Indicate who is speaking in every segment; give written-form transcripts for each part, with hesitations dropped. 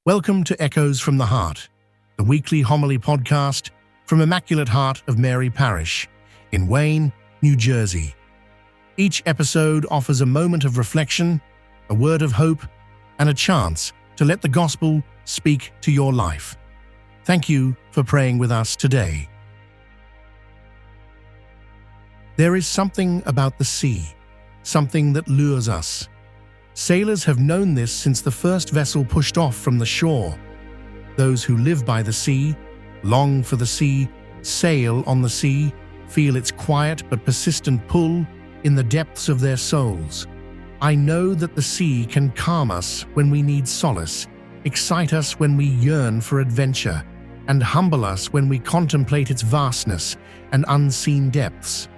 Speaker 1: Welcome to Echoes from the Heart, the weekly homily podcast from Immaculate Heart of Mary Parish in Wayne, New Jersey. Each episode offers a moment of reflection, a word of hope, and a chance to let the gospel speak to your life. Thank you for praying with us today. There is something about the sea, something that lures us. Sailors have known this since the first vessel pushed off from the shore. Those who live by the sea, long for the sea, sail on the sea, feel its quiet but persistent pull in the depths of their souls. I know that the sea can calm us when we need solace, excite us when we yearn for adventure, and humble us when we contemplate its vastness and unseen depths.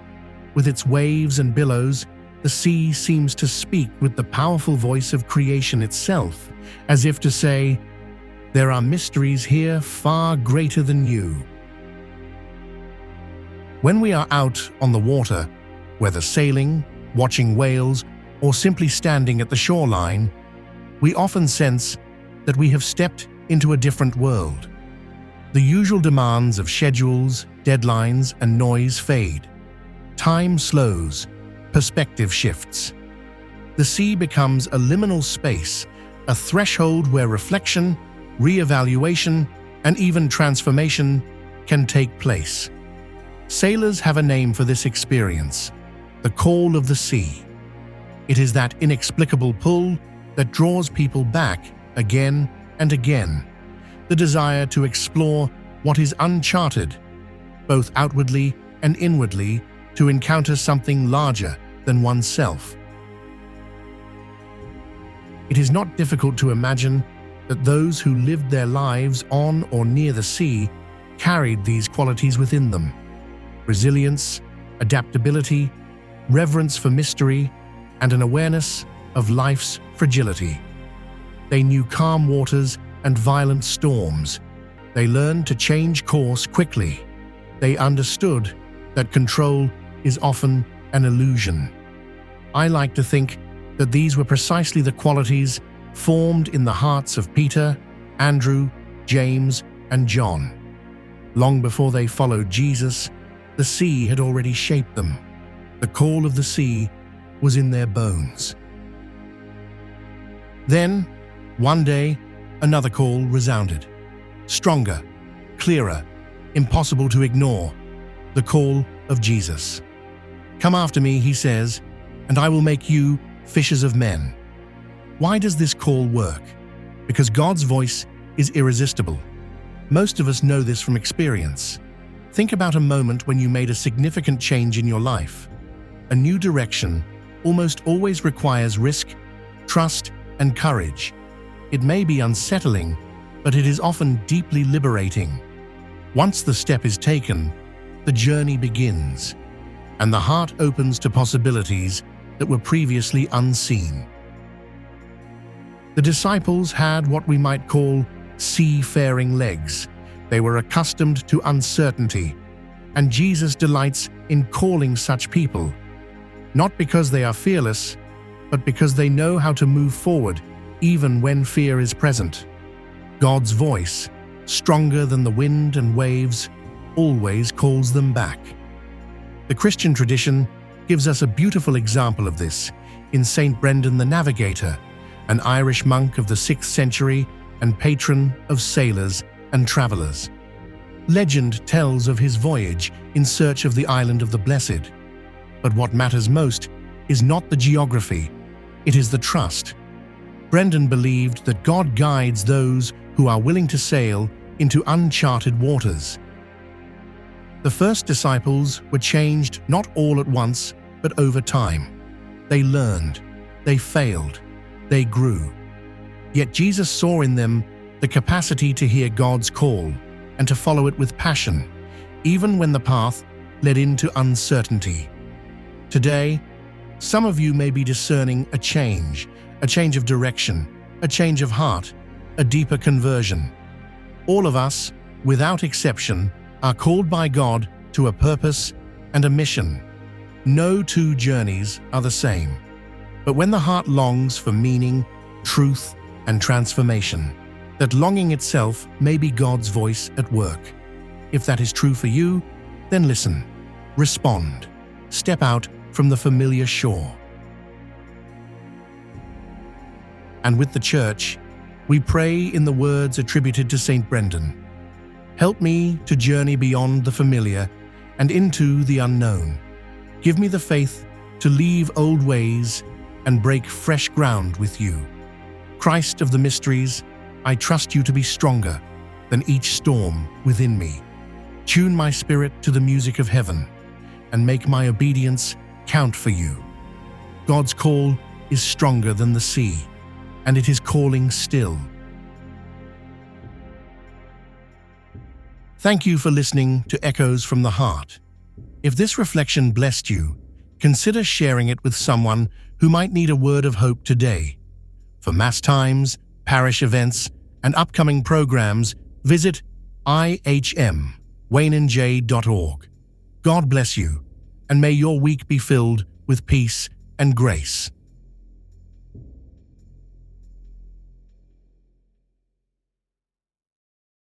Speaker 1: With its waves and billows, the sea seems to speak with the powerful voice of creation itself, as if to say, "There are mysteries here far greater than you." When we are out on the water, whether sailing, watching whales, or simply standing at the shoreline, we often sense that we have stepped into a different world. The usual demands of schedules, deadlines, and noise fade. Time slows. Perspective shifts. The sea becomes a liminal space, a threshold where reflection, re-evaluation, and even transformation can take place. Sailors have a name for this experience: the call of the sea. It is that inexplicable pull that draws people back again and again, the desire to explore what is uncharted, both outwardly and inwardly, to encounter something larger than oneself. It is not difficult to imagine that those who lived their lives on or near the sea carried these qualities within them: resilience, adaptability, reverence for mystery, and an awareness of life's fragility. They knew calm waters and violent storms. They learned to change course quickly. They understood that control is often an illusion. I like to think that these were precisely the qualities formed in the hearts of Peter, Andrew, James, and John. Long before they followed Jesus, the sea had already shaped them. The call of the sea was in their bones. Then, one day, another call resounded. Stronger, clearer, impossible to ignore. The call of Jesus. "Come after me," he says, "and I will make you fishers of men." Why does this call work? Because God's voice is irresistible. Most of us know this from experience. Think about a moment when you made a significant change in your life. A new direction almost always requires risk, trust, and courage. It may be unsettling, but it is often deeply liberating. Once the step is taken, the journey begins, and the heart opens to possibilities that were previously unseen. The disciples had what we might call seafaring legs. They were accustomed to uncertainty, and Jesus delights in calling such people, not because they are fearless, but because they know how to move forward even when fear is present. God's voice, stronger than the wind and waves, always calls them back. The Christian tradition gives us a beautiful example of this in Saint Brendan the Navigator, an Irish monk of the 6th century and patron of sailors and travelers. Legend tells of his voyage in search of the island of the Blessed. But what matters most is not the geography, it is the trust. Brendan believed that God guides those who are willing to sail into uncharted waters. The first disciples were changed not all at once, but over time. They learned, they failed, they grew. Yet Jesus saw in them the capacity to hear God's call and to follow it with passion, even when the path led into uncertainty. Today, some of you may be discerning a change of direction, a change of heart, a deeper conversion. All of us, without exception, are called by God to a purpose and a mission. No two journeys are the same. But when the heart longs for meaning, truth, and transformation, that longing itself may be God's voice at work. If that is true for you, then listen, respond, step out from the familiar shore. And with the Church, we pray in the words attributed to St. Brendan, "Help me to journey beyond the familiar and into the unknown. Give me the faith to leave old ways and break fresh ground with you. Christ of the mysteries, I trust you to be stronger than each storm within me. Tune my spirit to the music of heaven and make my obedience count for you. God's call is stronger than the sea, and it is calling still." Thank you for listening to Echoes from the Heart. If this reflection blessed you, consider sharing it with someone who might need a word of hope today. For Mass times, parish events, and upcoming programs, visit ihmwaynenj.org. God bless you, and may your week be filled with peace and grace.